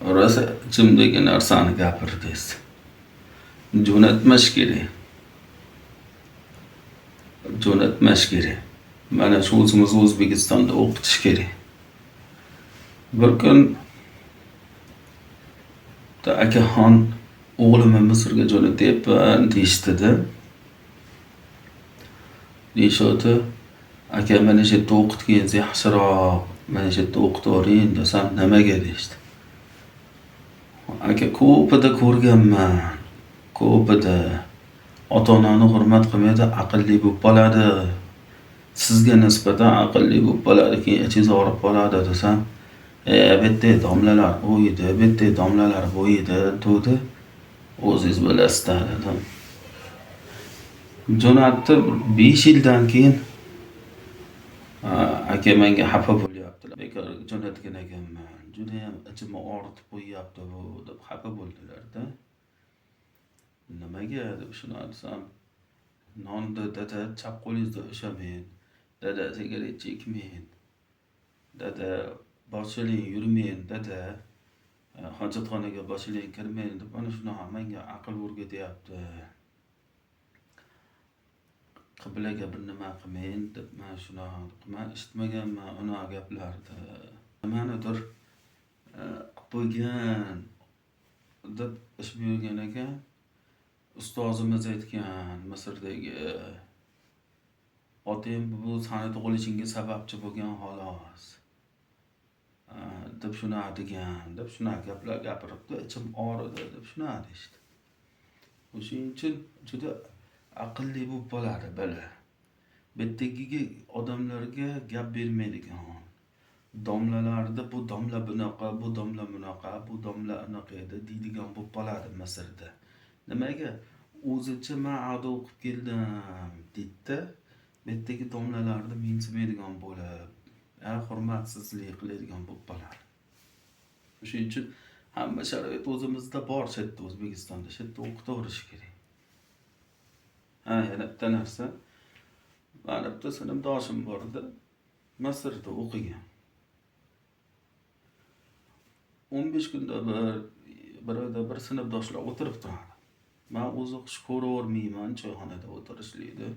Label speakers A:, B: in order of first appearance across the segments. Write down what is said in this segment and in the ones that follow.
A: rosa ichimdagi narsani gapirdiz. Jo'natmash kerak. Jo'natmash kerak. Mana shu o'zimiz O'zbekistonda o'qitish kerak. Bir kun akaxon o'g'limni Misrga jo'natyapman deyishdida. Deyishadi, aka mana shu yerda o'qitgangiz yaxshiroq, mana shu yerda o'qitvoring desam nimaga deyishdi. Aka ko'pida ko'rganman, ko'pida ota-onani hurmat qilmaydi, aqlli bo'lib qoladi. Sizga nisbatan aqlli bo'lib qoladi, keyin ichingiz og'rib qoladi desam, bitta domlalar bo'yidi, bitta domlalar bo'yidi dedi. O'zingiz bilasiz dedim. Jo'natdi 5 yildan keyin aka menga xafa bo'lyaptilar. Bekor jo'natgan ekanman. Juda ham ichimni og'ritib qo'yyapti bu deb xafa bo'ldilar-da. Nimaga deb shuni aytsam, nonni dada chap qo'lingizda ushamang. Dada sigaret chekmang. Dada boshiling yurmang, dada hojatxonaga boshiling kirmang deb mana shunaqa menga aql o'rgatyapti. Qiblaga bir nima qilmang deb mana shunaqa men eshitmaganman unaqa gaplarni. Nimanidir qilib qo'ygan deb ish buyurgan ekan. Ustozimiz aytgan Misrdagi otang bu sani tug'ilishingga sababchi bo'lgan xolos. Deb shunaqa degan, deb shunaqa gaplar gapiribdi, ichim og'ridi deb shunaqa deyishdi. O'shuning uchun juda aqlli bo'lib qoladi bola. Bittagiga odamlarga gap bermaydigan. Domlalarda bu domla bunaqa, bu domla bunaqa, bu domla anaqa edi deydigan bo'lib qoladi Misrda. Nimaga? O'zicha men ado o'qib keldim deydi. Bittagi domlalarni mensimaydigan bo'lib, hurmatsizlik qiladigan bo'lib qoladi. Shuning uchun hamma sharoit o'zimizda bor, shu yerda O'zbekistonda, shu yerda o'qitaverish kerak. Yana bitta narsa. Mana bitta sinfdoshim bor edi. Misrda o'qigan. 15 kunda bir oyda bir sinfdoshlar o'tirib turadi. Men o'zi xush ko'ravermayman choyxonada o'tirishlikni.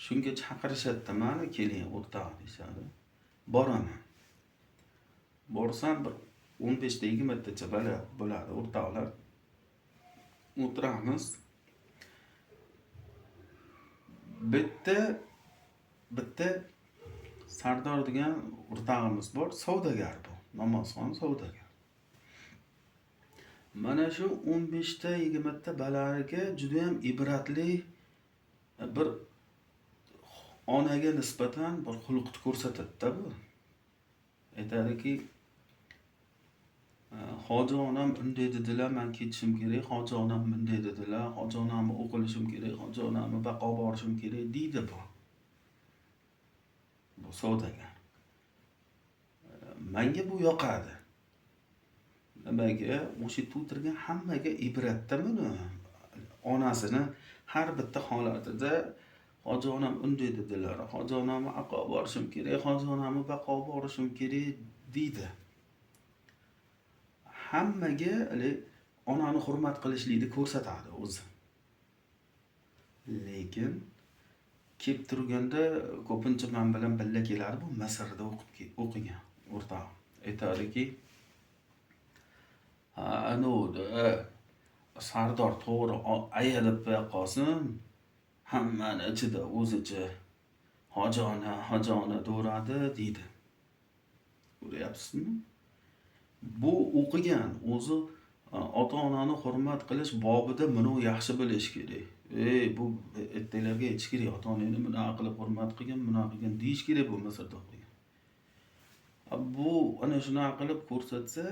A: Shunga chaqirishadi, mani keling o'rtoq deyishadi. Boraman. Borsam bir 15 ta 20 tacha bola bo'ladi, o'rtoqlar. O'tiramiz. Bitta Sardor degan o'rtog'imiz bor, savdogar bu. Namozxon savdogar. Mana shu 15 ta 20 ta bolalarga juda ham ibratli bir onaga nisbatan bir xulqni ko'rsatadi-da bu. Aytadiki, hoji onam unday dedilar, men ketishim kerak, hoji onam bunday dedilar, hoji onamni o'qilishim kerak, hoji onamni baqa borishim kerak deydi bu. Bu savdogar. Menga bu yoqadi. Nimaga? O'sha yerda o'tirgan hammaga ibratda buni. Onasini har bitta holatida hoji onam unday dedilar, hoji onamni baqa borishim kerak, hoji onamni baqa borishim kerak deydi. Hammaga onani hurmat qilishlikni ko'rsatadi o'zi. Lekin kelib turganda ko'pincha men bilan birga keladi, bu Misrda o'qigan o'rtoq. Aytadiki, Sardor to'g'ri ayalib qolsin, hammani ichida o'zicha hoji ona do'radi deydi. Ko'ryapsizmi? Bu o'qigan, o'zi ota-onani hurmat qilish bobida buni yaxshi bilish kerak. Bu ertalarga aytish kerak, ota-onangni bunaqa qilib hurmat qilgin, bunaqa qilgin deyish kerak bu Misrda o'qigan. Bu ana shunaqa qilib ko'rsatsa,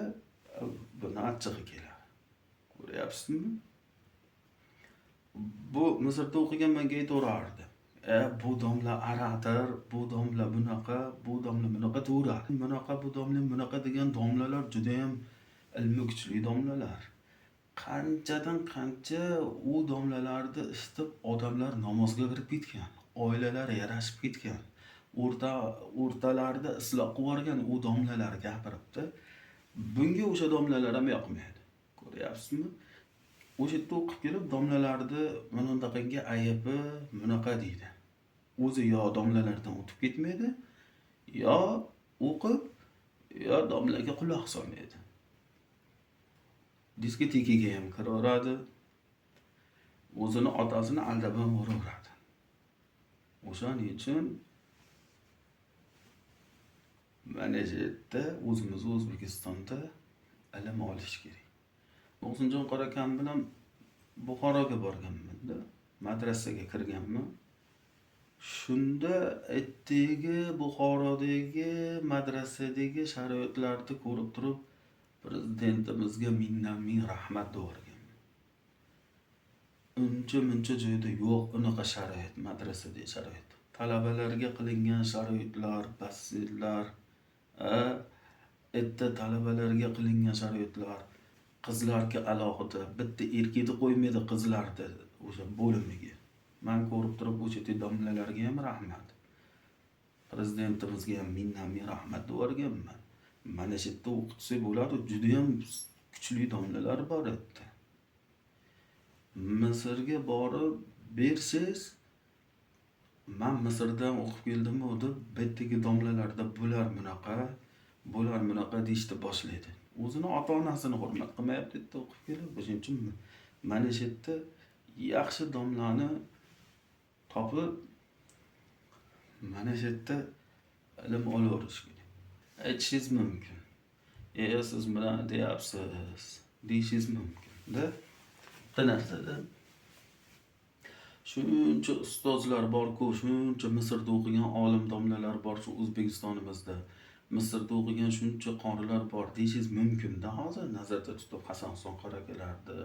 A: buni achchig'i keladi. Ko'ryapsizmi? Bu Misrda o'qigan menga aytaverardi. Bu domla araqdir, bu domla bunaqa, bu domla bunaqa to'g'ri. Bunaqa, bu domla bunaqa degan domlalar juda ham ilmi kuchli domlalar. Qanchadan qancha u domlalarni eshitib odamlar namozga kirib ketgan, oilalar yarashib ketgan. O'rtalarda isloq qilib yuborgan u domlalar gapiribdi. Bunga o'sha domlalar ham yoqmaydi. Ko'ryapsizmi? O'sha yerda o'qib kelib, domlalarni bunaqangi aybi bunaqa deydi. O'zi yo domlalardan o'tib ketmaydi, yo o'qib, yo domlaga quloq solmaydi. Diskotekaga ham kiraveradi, o'zini otasini aldab ham boraveradi. O'shaning uchun mana shu yerda o'zimiz O'zbekistonda ilm olish kerak. Oqsinjon qora akam bilan Buxoroga borganman-da, madrasaga kirganman. Shunda aytdagi Buxorodagi madrasadagi sharoitlarni ko'rib turib, prezidentimizga ming rahmat deyorganman. Uncha-muncha joyda yo'q unaqa sharoit, madrasadagi sharoit. Talabalarga qilingan sharoitlar, basseynlar, erta talabalarga qilingan sharoitlar, qizlarga alohida, bitta erkakni qo'ymaydi qizlarni o'sha bo'limiga. Men ko'rib turib o'sha domlalarga ham rahmat. Prezidentimizga ham ming rahmat deyorganman. Mana shu yerda o'qitsa bo'ladi, juda ham kuchli domlalar bor edi. Misrga borib bersiz, men Misrdan o'qib keldim deb, bittagi domlalarda bular bunaqa deyishni boshlaydi. O'zini ota-onasini hurmat qilmayapti deb o'qib kelib, o'shuning uchun mana shu yerda yaxshi domlani topib, mana shu yerda ilm olaverish kerak. Aytishingiz mumkin. Siz bilan deyapsiz, deyishingiz mumkin-da. Bitta narsada shuncha ustozlar bor-ku, shuncha Misrda o'qigan olim domlalar bor shu O'zbekistonimizda. Misrda o'qigan shuncha qorilar bor deyishingiz mumkin-da. Hozir nazarda tutib Hasan Husan qora akalarni,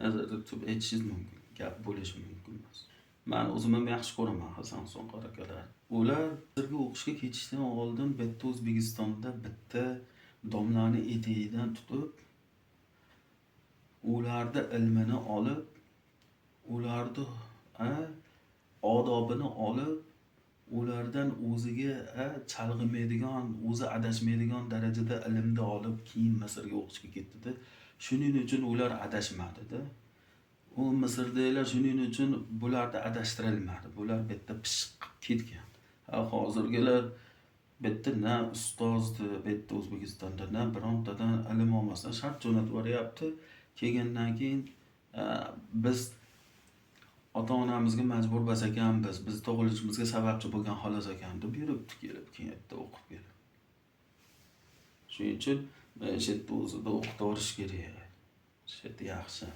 A: nazarda tutib aytishingiz mumkin. Gap bo'lishi mumkin emas. Men o'zim ham yaxshi ko'raman Hasan Husan qora akalar. Ular Misrga o'qishga ketishdan oldin bitta O'zbekistonda bitta domlani etigidan tutib, ularni ilmini olib, ularni odobini olib, ulardan o'ziga chalg'imaydigan, o'zi adashmaydigan darajada ilmni olib, keyin Misrga o'qishga ketdi-da. Shuning uchun ular adashmadi-da. U Misrdagilar shuning uchun bularni adashtirilmadi. Bular bitta pishiq ketgan. Hozirgilar bitta na ustozdi, bitta O'zbekistonda na birontadan ilm olmasdan shart jo'natib boryapti. Kelgandan keyin biz ota-onamizga majbur bas ekanmiz, biz tug'ilishimizga sababchi bo'lgan xolos ekan deb yuribdi kelib, keyin yerda o'qib kelib. Shuning uchun shu yerda o'zida o'qitib olish kerak. Shu yerda yaxshi.